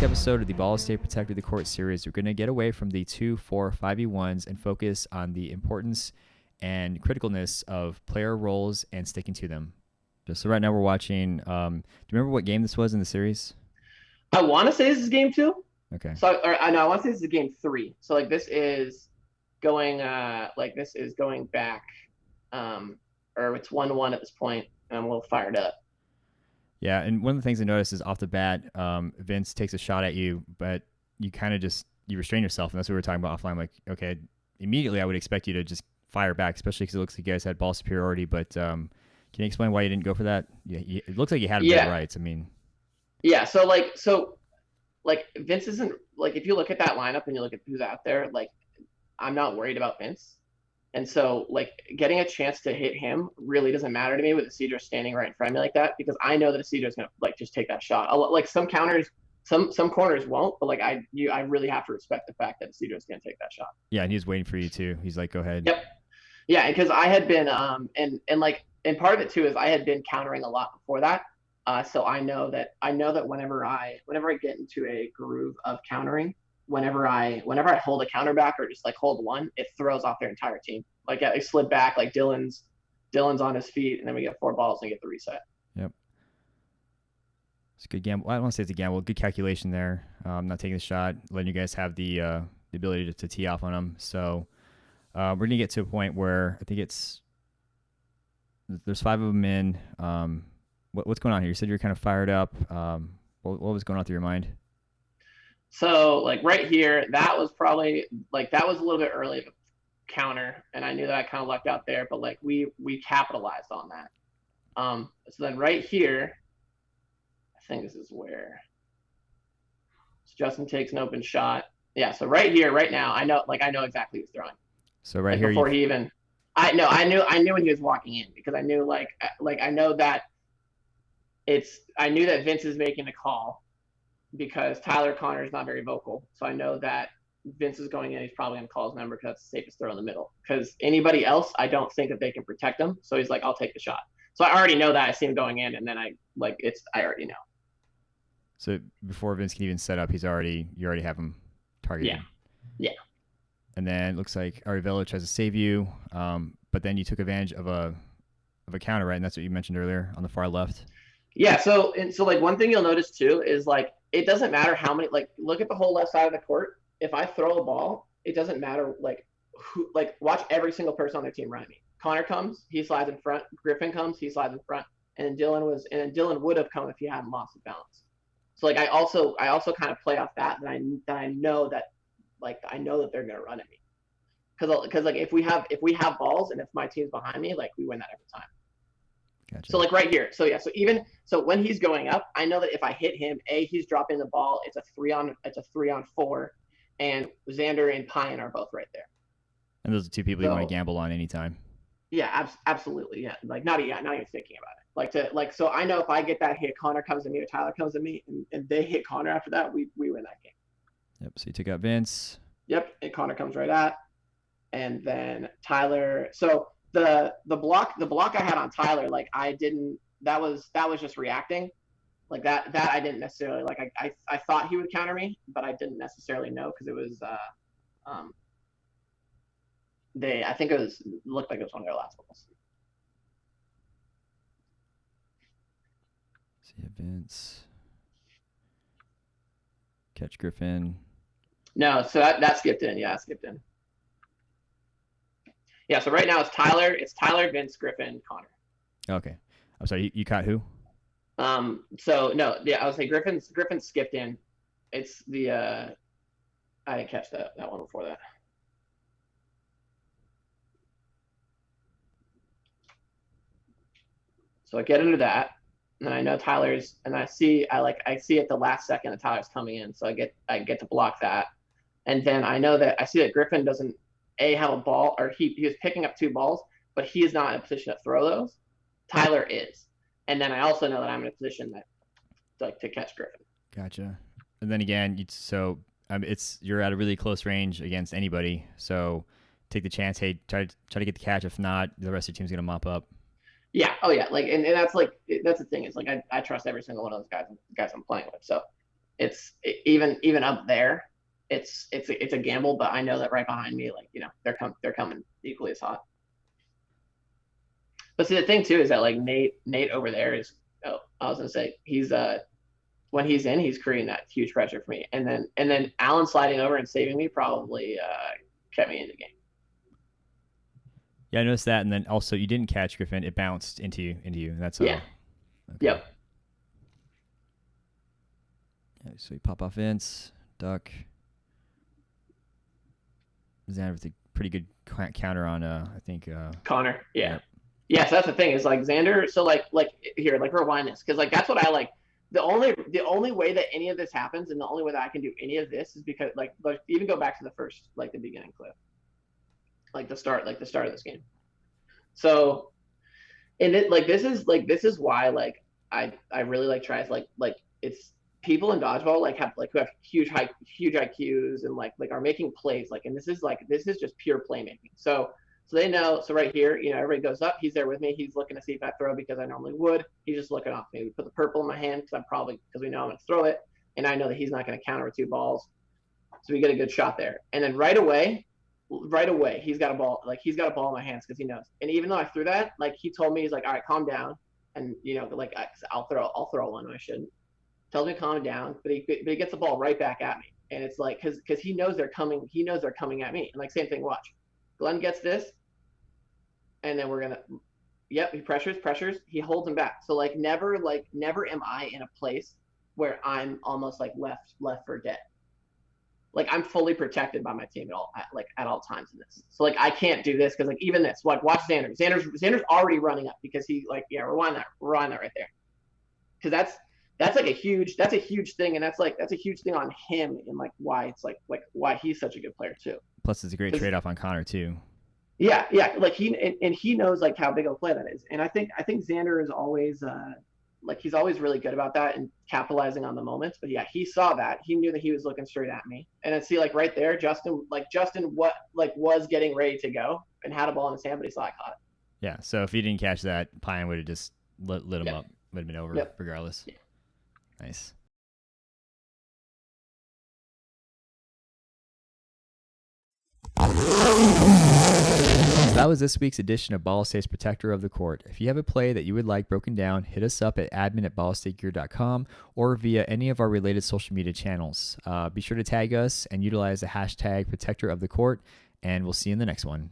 episode of the Ballistae Protected the Court series, we're going to get away from the 2, 4, 5v1s and focus on the importance and criticalness of player roles and sticking to them. So right now we're watching, do you remember what game this was in the series? I want to say this is game 2. Okay. So, or I know I want to say this is game 3. So like this is going back, or it's 1-1 at this point, and I'm a little fired up. Yeah, and one of the things I noticed is off the bat, Vince takes a shot at you, but you kind of just, you restrain yourself, and that's what we were talking about offline. Like, okay, immediately I would expect you to just fire back, especially because it looks like you guys had ball superiority, but can you explain why you didn't go for that? Yeah, it looks like you had better rights. I mean. Yeah, so Vince isn't, like, if you look at that lineup and you look at who's out there, like, I'm not worried about Vince. And so, like, getting a chance to hit him really doesn't matter to me with Isidro standing right in front of me like that, because I know that Isidro's going to, like, just take that shot. Like, some counters, some corners won't, but, like, I really have to respect the fact that Isidro's going to take that shot. Yeah, and he's waiting for you, too. He's like, go ahead. Yep. Yeah, because I had been, and part of it, too, is I had been countering a lot before that. So I know that whenever I get into a groove of countering, whenever I hold a counter back or just like hold one, it throws off their entire team. Like they slid back, like Dylan's on his feet, and then we get 4 balls and get the reset. Yep. It's a good gamble. I don't want to say it's a gamble. Good calculation there. Not taking the shot, letting you guys have the ability to tee off on them. So we're gonna get to a point where I think there's 5 of them in. What's going on here? You said you're kind of fired up. What was going on through your mind? So like right here, that was probably like, that was a little bit early of a counter, and I knew that I kind of lucked out there, but like we capitalized on that. So then right here, I think this is where Justin takes an open shot. Yeah, so right here, right now, I know exactly who's throwing. So right here, before he even, I knew when he was walking in, because I knew I knew that Vince is making a call, because Tyler Connor is not very vocal. So I know that Vince is going in. He's probably going to call his number because that's the safest throw in the middle. Because anybody else, I don't think that they can protect him. So he's like, I'll take the shot. So I already know that. I see him going in, and then I already know. So before Vince can even set up, you already have him targeted. Yeah. And then it looks like Arivella tries to save you, but then you took advantage of a counter, right? And that's what you mentioned earlier on the far left. Yeah. So like one thing you'll notice too is like, it doesn't matter how many, like, look at the whole left side of the court. If I throw a ball, it doesn't matter like who, like, watch every single person on their team run at me. Connor comes, he slides in front. Griffin comes, he slides in front. And Dylan would have come if he hadn't lost his balance. So like I also kind of play off that I know that, like, I know that they're gonna run at me. Because like if we have balls and if my team's behind me, like, we win that every time. Gotcha. So like right here, so when he's going up, I know that if I hit him, he's dropping the ball. It's a 3-on-4, and Xander and Pine are both right there. And those are 2 people you want to gamble on anytime. Yeah, absolutely. Yeah, like not even thinking about it. So I know if I get that hit, Connor comes to me or Tyler comes to me, and they hit Connor after that, we win that game. Yep. So you took out Vince. Yep, and Connor comes right at, and then Tyler. So the block I had on Tyler, like that was just reacting, like that I didn't necessarily, like, I thought he would counter me, but I didn't necessarily know, because it was I think it looked like it was one of their last balls. See Vince, catch Griffin. No, so that skipped in. Yeah, skipped in. Yeah, so right now it's Tyler, Vince, Griffin, Connor. Okay. I'm sorry, you caught who? So no, yeah, I would say Griffin skipped in. It's the I didn't catch that one before that. So I get into that, and I know Tyler's, and I see at the last second that Tyler's coming in, so I get to block that. And then I know that I see that Griffin doesn't have a ball, or he was picking up 2 balls, but he is not in a position to throw those. Tyler is. And then I also know that I'm in a position to catch Griffin. Gotcha. And then again, you're at a really close range against anybody, so take the chance. Hey, try to get the catch. If not, the rest of your team's gonna mop up. Yeah. Oh yeah. Like, and that's the thing is, like, I trust every single one of those guys I'm playing with. So even up there, it's a gamble. But I know that right behind me, like they're coming equally as hot. But see, the thing too is that like Nate over there is. Oh, I was gonna say he's when he's in, he's creating that huge pressure for me, and then Allen sliding over and saving me probably kept me in the game. Yeah, I noticed that, and then also you didn't catch Griffin; it bounced into you, and that's Yeah. Okay. Yep. So you pop off Vince, duck. Xander with a pretty good counter on, I think. Connor. Yeah. Yeah. So that's the thing is like Xander. So like here, like rewind this because like that's what I like. The only way that any of this happens and the only way that I can do any of this is because like even go back to the first like the beginning clip, like the start of this game. So and it like this is why like I really like tries like it's people in dodgeball like have like who have huge IQs and like are making plays like and this is just pure playmaking. So they know. So right here, everybody goes up. He's there with me. He's looking to see if I throw because I normally would. He's just looking off me. We put the purple in my hand because we know I'm going to throw it, and I know that he's not going to counter with 2 balls. So we get a good shot there. And then right away, he's got a ball. Like he's got a ball in my hands because he knows. And even though I threw that, like he told me, he's like, all right, calm down. And like I'll throw one when I shouldn't. Tells me to calm down, but he gets the ball right back at me. And it's like because he knows they're coming. He knows they're coming at me. And like same thing. Watch, Glenn gets this. And then we're gonna, yep, he pressures, he holds him back. So never am I in a place where I'm almost like left for dead. Like I'm fully protected by my team at all times in this. So like I can't do this because like even this, like watch Xander. Xander's already running up because he like rewind that right there. Because that's like a huge thing, and that's a huge thing on him and like why it's like why he's such a good player too. Plus, it's a great trade off on Connor too. Yeah, like he knows like how big of a play that is, and I think Xander is always like he's always really good about that and capitalizing on the moments. But yeah, he saw that, he knew that he was looking straight at me, and then see like right there, Justin what like was getting ready to go and had a ball in his hand, but he saw I caught it. Yeah, so if he didn't catch that, Pine would have just lit him up, would have been over regardless. Yeah. Nice. So that was this week's edition of Ballistae's Protector of the Court. If you have a play that you would like broken down, hit us up at admin@ballistaegear.com or via any of our related social media channels. Be sure to tag us and utilize the hashtag Protector of the Court, and we'll see you in the next one.